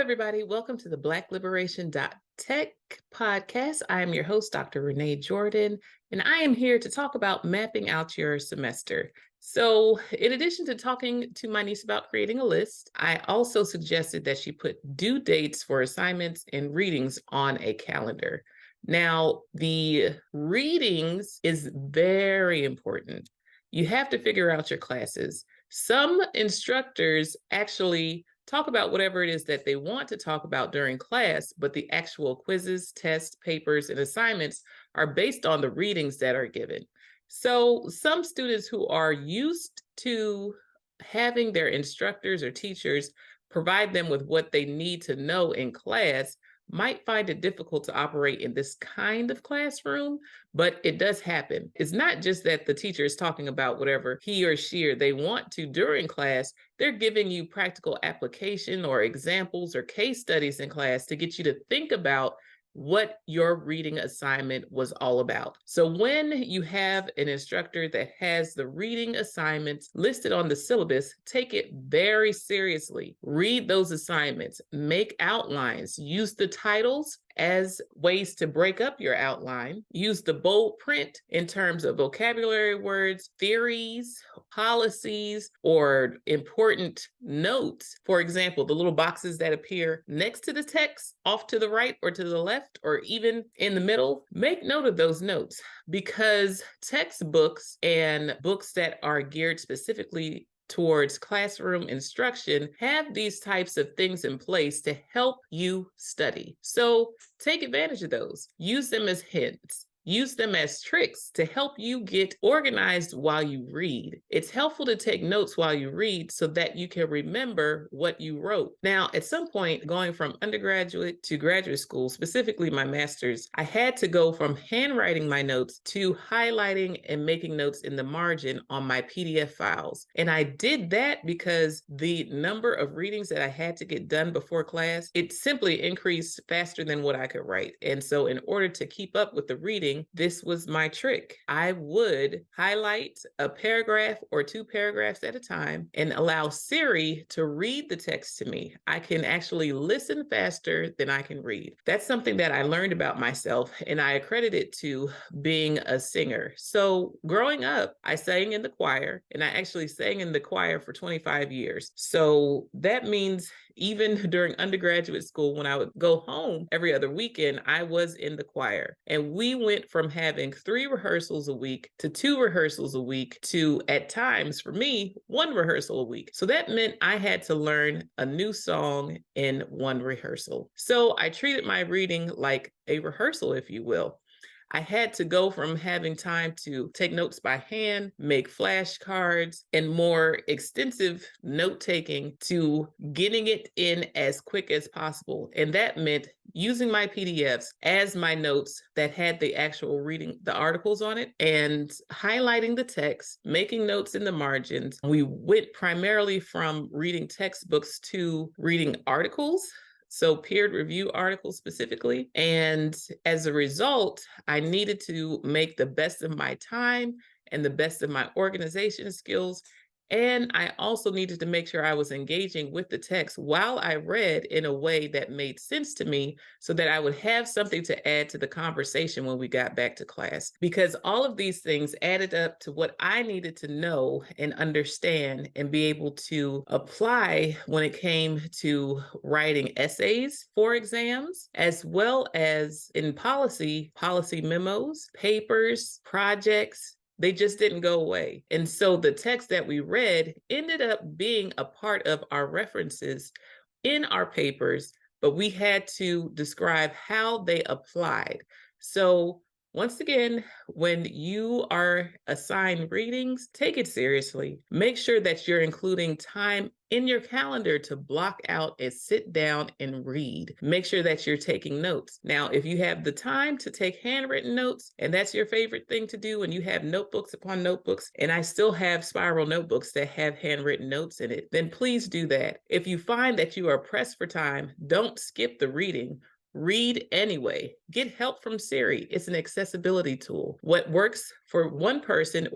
everybody. Welcome to the Black-Liberation.Tech podcast. I am your host, Dr. Renee Jordan, and I am here to talk about mapping out your semester. So, in addition to talking to my niece about creating a list, I also suggested that she put due dates for assignments and readings on a calendar. Now, the readings is very important. You have to figure out your classes. Some instructors actually talk about whatever it is that they want to talk about during class, but the actual quizzes, tests, papers, and assignments are based on the readings that are given. So some students who are used to having their instructors or teachers provide them with what they need to know in class might find it difficult to operate in this kind of classroom, but it does happen. It's not just that the teacher is talking about whatever he or she or they want to during class. They're giving you practical application or examples or case studies in class to get you to think about what your reading assignment was all about. So when you have an instructor that has the reading assignments listed on the syllabus, take it very seriously. Read those assignments, make outlines, use the titles as ways to break up your outline. Use the bold print in terms of vocabulary words, theories, policies, or important notes. For example, the little boxes that appear next to the text, off to the right or to the left, or even in the middle. Make note of those notes because textbooks and books that are geared specifically towards classroom instruction have these types of things in place to help you study. So take advantage of those. Use them as hints. Use them as tricks to help you get organized while you read. It's helpful to take notes while you read so that you can remember what you wrote. Now, at some point, going from undergraduate to graduate school, specifically my master's, I had to go from handwriting my notes to highlighting and making notes in the margin on my PDF files. And I did that because the number of readings that I had to get done before class, it simply increased faster than what I could write. And so in order to keep up with the reading, this was my trick. I would highlight a paragraph or two paragraphs at a time and allow Siri to read the text to me. I can actually listen faster than I can read. That's something that I learned about myself, and I accredit it to being a singer. So growing up, I sang in the choir, and I actually sang in the choir for 25 years. So that means even during undergraduate school, when I would go home every other weekend, I was in the choir. And we went from having 3 rehearsals a week to 2 rehearsals a week to, at times, for me, 1 rehearsal a week. So that meant I had to learn a new song in 1 rehearsal. So I treated my reading like a rehearsal, if you will. I had to go from having time to take notes by hand, make flashcards, and more extensive note-taking to getting it in as quick as possible. And that meant using my PDFs as my notes that had the actual reading, the articles on it, and highlighting the text, making notes in the margins. We went primarily from reading textbooks to reading articles. So peer review articles specifically. And as a result, I needed to make the best of my time and the best of my organization skills. And I also needed to make sure I was engaging with the text while I read in a way that made sense to me so that I would have something to add to the conversation when we got back to class. Because all of these things added up to what I needed to know and understand and be able to apply when it came to writing essays for exams, as well as in policy memos, papers, projects. They just didn't go away. And so the text that we read ended up being a part of our references in our papers, but we had to describe how they applied. So once again, when you are assigned readings, take it seriously. Make sure that you're including time in your calendar to block out and sit down and read. Make sure that you're taking notes. Now, if you have the time to take handwritten notes, and that's your favorite thing to do, and you have notebooks upon notebooks, and I still have spiral notebooks that have handwritten notes in it, then please do that. If you find that you are pressed for time, don't skip the reading. Read anyway. Get help from Siri. It's an accessibility tool. What works for one person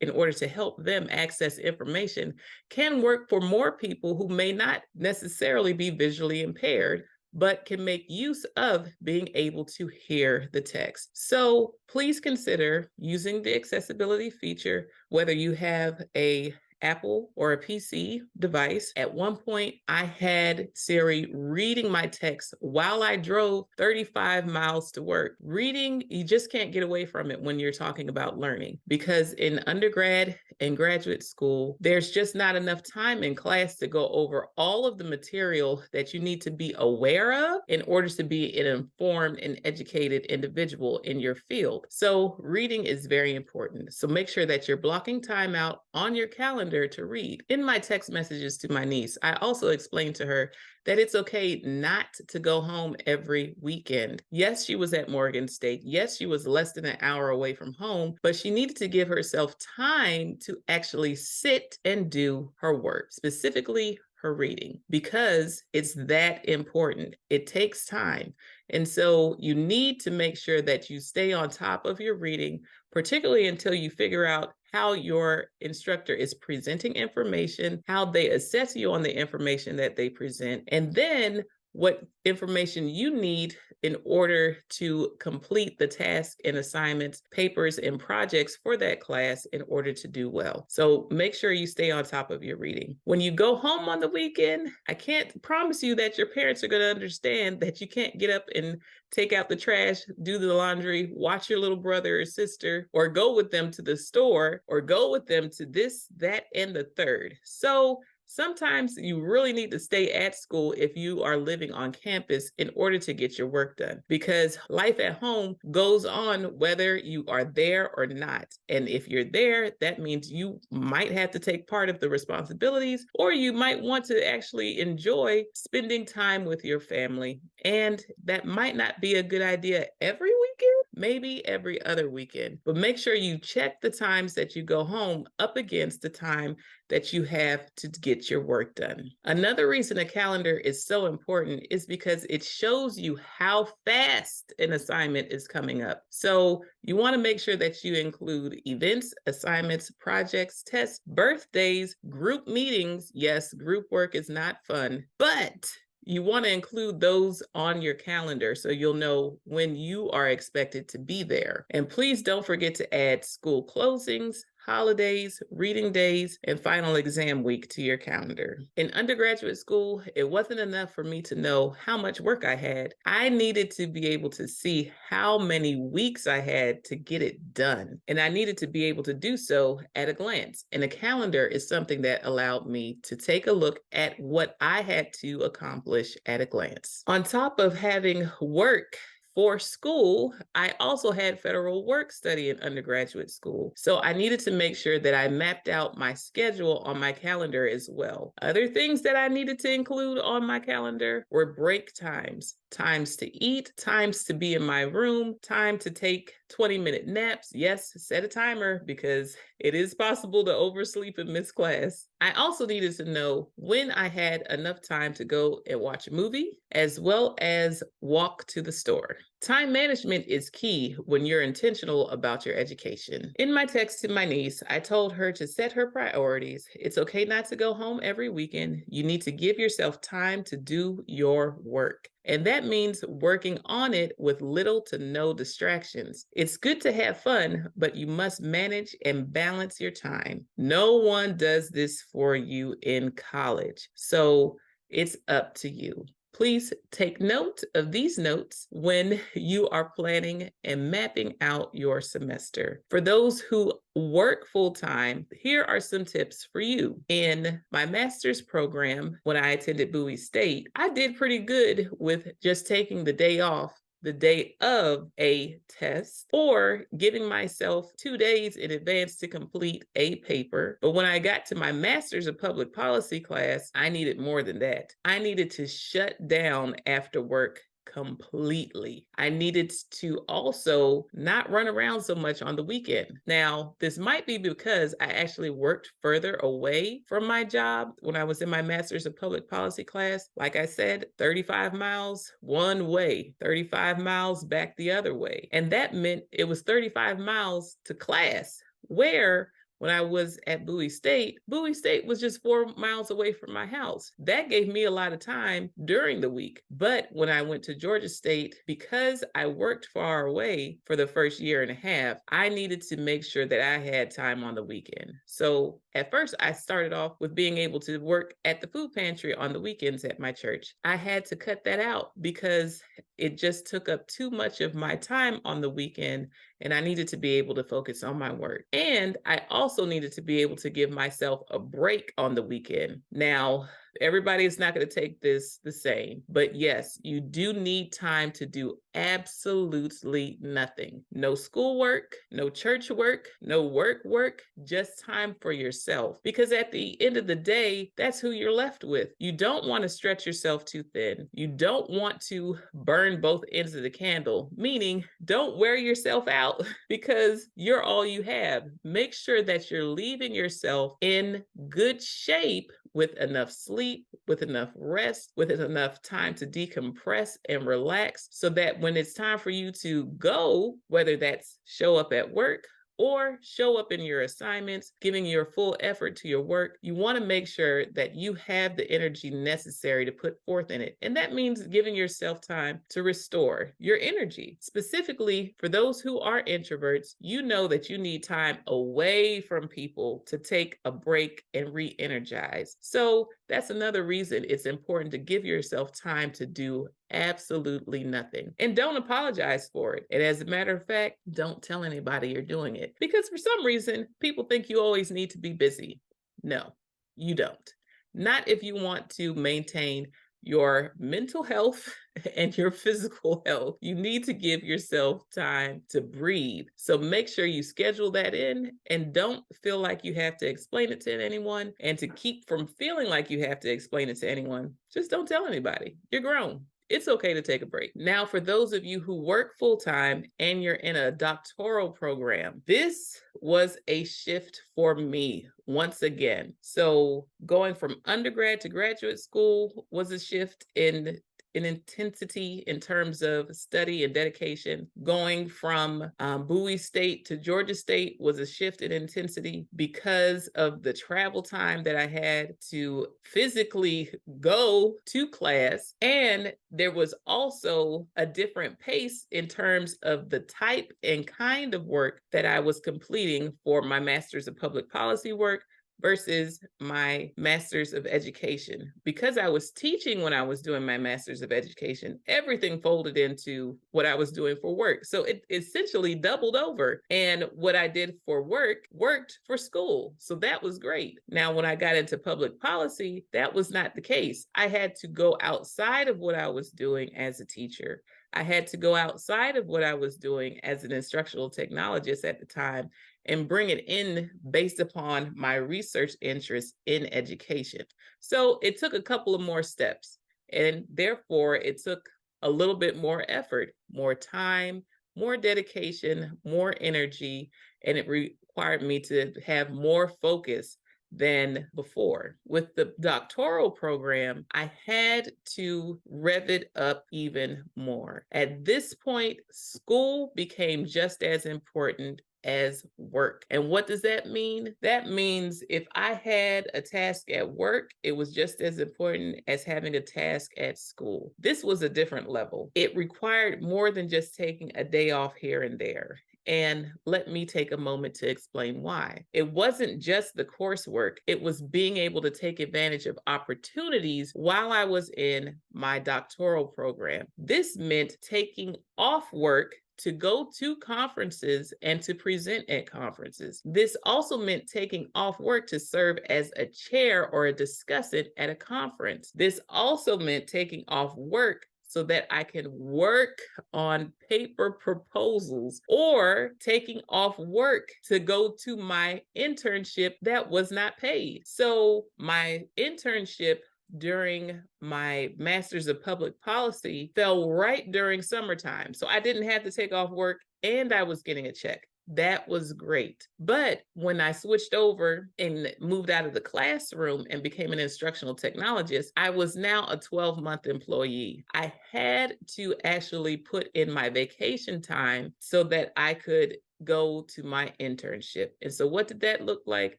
in order to help them access information can work for more people who may not necessarily be visually impaired, but can make use of being able to hear the text. So please consider using the accessibility feature, whether you have a Apple or a PC device. At one point, I had Siri reading my text while I drove 35 miles to work. Reading, you just can't get away from it when you're talking about learning, because in undergrad and graduate school, there's just not enough time in class to go over all of the material that you need to be aware of in order to be an informed and educated individual in your field. So reading is very important. So make sure that you're blocking time out on your calendar to read. In my text messages to my niece, I also explained to her that it's okay not to go home every weekend. Yes, she was at Morgan State. Yes, she was less than an hour away from home, but she needed to give herself time to actually sit and do her work, specifically her reading, because it's that important. It takes time. And so you need to make sure that you stay on top of your reading, particularly until you figure out how your instructor is presenting information, how they assess you on the information that they present, and then what information you need in order to complete the tasks and assignments, papers, and projects for that class in order to do well. So make sure you stay on top of your reading. When you go home on the weekend, I can't promise you that your parents are going to understand that you can't get up and take out the trash, do the laundry, watch your little brother or sister, or go with them to the store, or go with them to this, that, and the third. So sometimes you really need to stay at school if you are living on campus in order to get your work done, because life at home goes on whether you are there or not. And if you're there, that means you might have to take part of the responsibilities, or you might want to actually enjoy spending time with your family. And that might not be a good idea every weekend, maybe every other weekend. But make sure you check the times that you go home up against the time that you have to get your work done. Another reason a calendar is so important is because it shows you how fast an assignment is coming up. So you want to make sure that you include events, assignments, projects, tests, birthdays, group meetings. Yes, group work is not fun, but you want to include those on your calendar so you'll know when you are expected to be there. And please don't forget to add school closings, holidays, reading days, and final exam week to your calendar. In undergraduate school, it wasn't enough for me to know how much work I had. I needed to be able to see how many weeks I had to get it done. And I needed to be able to do so at a glance. And a calendar is something that allowed me to take a look at what I had to accomplish at a glance. On top of having work for school, I also had federal work study in undergraduate school. So I needed to make sure that I mapped out my schedule on my calendar as well. Other things that I needed to include on my calendar were break times, times to eat, times to be in my room, time to take 20-minute naps. Yes, set a timer because it is possible to oversleep and miss class. I also needed to know when I had enough time to go and watch a movie, as well as walk to the store. Time management is key when you're intentional about your education. In my text to my niece, I told her to set her priorities. It's okay not to go home every weekend. You need to give yourself time to do your work. And that means working on it with little to no distractions. It's good to have fun, but you must manage and balance your time. No one does this for you in college, so it's up to you. Please take note of these notes when you are planning and mapping out your semester. For those who work full-time, here are some tips for you. In my master's program, when I attended Bowie State, I did pretty good with just taking the day off the day of a test, or giving myself 2 days in advance to complete a paper. But when I got to my master's of public policy class, I needed more than that. I needed to shut down after work completely. I needed to also not run around so much on the weekend. Now, this might be because I actually worked further away from my job when I was in my master's of public policy class. Like I said, 35 miles one way, 35 miles back the other way. And that meant it was 35 miles to class, where when I was at Bowie State was just 4 miles away from my house. That gave me a lot of time during the week. But when I went to Georgia State, because I worked far away for the first year and a half, I needed to make sure that I had time on the weekend. So at first, I started off with being able to work at the food pantry on the weekends at my church. I had to cut that out because it just took up too much of my time on the weekend, and I needed to be able to focus on my work. And I also needed to be able to give myself a break on the weekend. Now, everybody is not going to take this the same, but yes, you do need time to do absolutely nothing. No schoolwork, no church work, no work, just time for yourself. Because at the end of the day, that's who you're left with. You don't want to stretch yourself too thin. You don't want to burn both ends of the candle, meaning don't wear yourself out because you're all you have. Make sure that you're leaving yourself in good shape with enough sleep, with enough rest, with enough time to decompress and relax, so that when it's time for you to go, whether that's show up at work or show up in your assignments, giving your full effort to your work, you want to make sure that you have the energy necessary to put forth in it. And that means giving yourself time to restore your energy. Specifically, for those who are introverts, you know that you need time away from people to take a break and re-energize. So that's another reason it's important to give yourself time to do absolutely nothing. And don't apologize for it. And as a matter of fact, don't tell anybody you're doing it. Because for some reason, people think you always need to be busy. No, you don't. Not if you want to maintain your mental health and your physical health. You need to give yourself time to breathe. So make sure you schedule that in and don't feel like you have to explain it to anyone. And to keep from feeling like you have to explain it to anyone, just don't tell anybody. You're grown. It's okay to take a break. Now, for those of you who work full-time and you're in a doctoral program, this was a shift for me once again. So going from undergrad to graduate school was a shift in intensity in terms of study and dedication. Going from Bowie State to Georgia State was a shift in intensity because of the travel time that I had to physically go to class. And there was also a different pace in terms of the type and kind of work that I was completing for my Master's of Public Policy work versus my Master's of Education. Because I was teaching when I was doing my Master's of Education, everything folded into what I was doing for work. So it essentially doubled over. And what I did for work worked for school. So that was great. Now, when I got into public policy, that was not the case. I had to go outside of what I was doing as a teacher. I had to go outside of what I was doing as an instructional technologist at the time and bring it in based upon my research interest in education. So it took a couple of more steps, and therefore it took a little bit more effort, more time, more dedication, more energy, and it required me to have more focus than before. With the doctoral program, I had to rev it up even more. At this point, school became just as important as work. And what does that mean? That means if I had a task at work, it was just as important as having a task at school. This was a different level. It required more than just taking a day off here and there. And let me take a moment to explain why. It wasn't just the coursework, it was being able to take advantage of opportunities while I was in my doctoral program. This meant taking off work to go to conferences and to present at conferences. This also meant taking off work to serve as a chair or a discussant at a conference. This also meant taking off work so that I can work on paper proposals, or taking off work to go to my internship that was not paid. So my internship during my Master's of Public Policy fell right during summertime. So I didn't have to take off work and I was getting a check. That was great. But when I switched over and moved out of the classroom and became an instructional technologist, I was now a 12-month employee. I had to actually put in my vacation time so that I could go to my internship. And so what did that look like?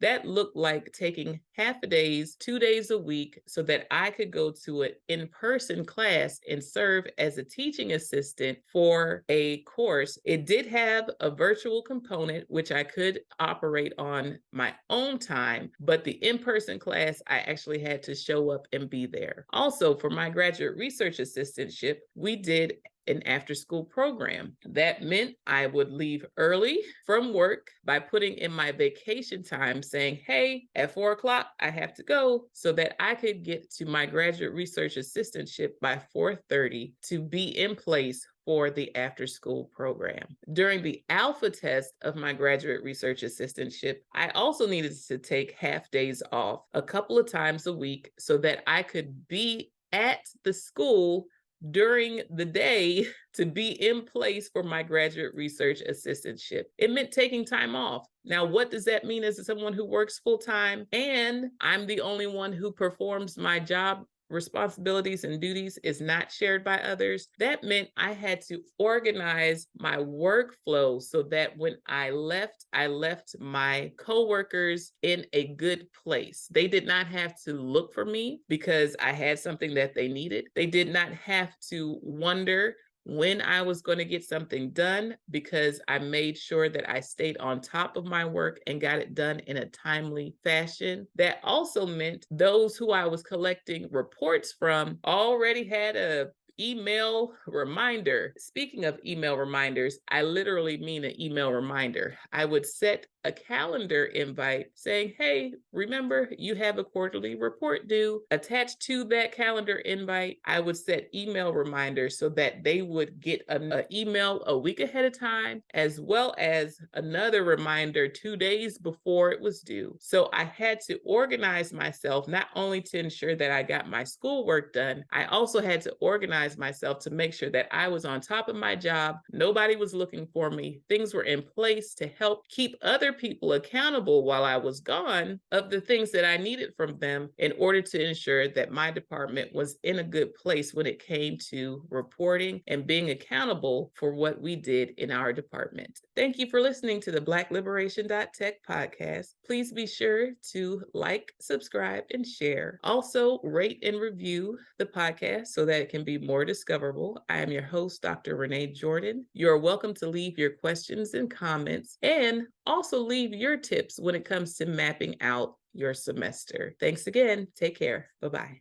That looked like taking half a days, 2 days a week, so that I could go to an in-person class and serve as a teaching assistant for a course. It did have a virtual component, which I could operate on my own time, but the in-person class, I actually had to show up and be there. Also, for my graduate research assistantship, we did an after-school program. That meant I would leave early from work by putting in my vacation time saying, hey, at 4 o'clock, I have to go, so that I could get to my graduate research assistantship by 4:30 to be in place for the after-school program. During the alpha test of my graduate research assistantship, I also needed to take half days off a couple of times a week so that I could be at the school during the day to be in place for my graduate research assistantship. It meant taking time off. Now, what does that mean as someone who works full-time and I'm the only one who performs my job responsibilities and duties is not shared by others? That meant I had to organize my workflow so that when I left my coworkers in a good place. They did not have to look for me because I had something that they needed. They did not have to wonder when I was going to get something done because I made sure that I stayed on top of my work and got it done in a timely fashion. That also meant those who I was collecting reports from already had a email reminder. Speaking of email reminders, I literally mean an email reminder. I would set a calendar invite saying, hey, remember you have a quarterly report due. Attached to that calendar invite, I would set email reminders so that they would get an email a week ahead of time, as well as another reminder 2 days before it was due. So I had to organize myself not only to ensure that I got my schoolwork done, I also had to organize myself to make sure that I was on top of my job. Nobody was looking for me. Things were in place to help keep other people accountable while I was gone of the things that I needed from them in order to ensure that my department was in a good place when it came to reporting and being accountable for what we did in our department. Thank you for listening to the Black-Liberation.Tech podcast. Please be sure to like, subscribe, and share. Also, rate and review the podcast so that it can be more discoverable. I am your host, Dr. Renee Jordan. You're welcome to leave your questions and comments, and also leave your tips when it comes to mapping out your semester. Thanks again. Take care. Bye-bye.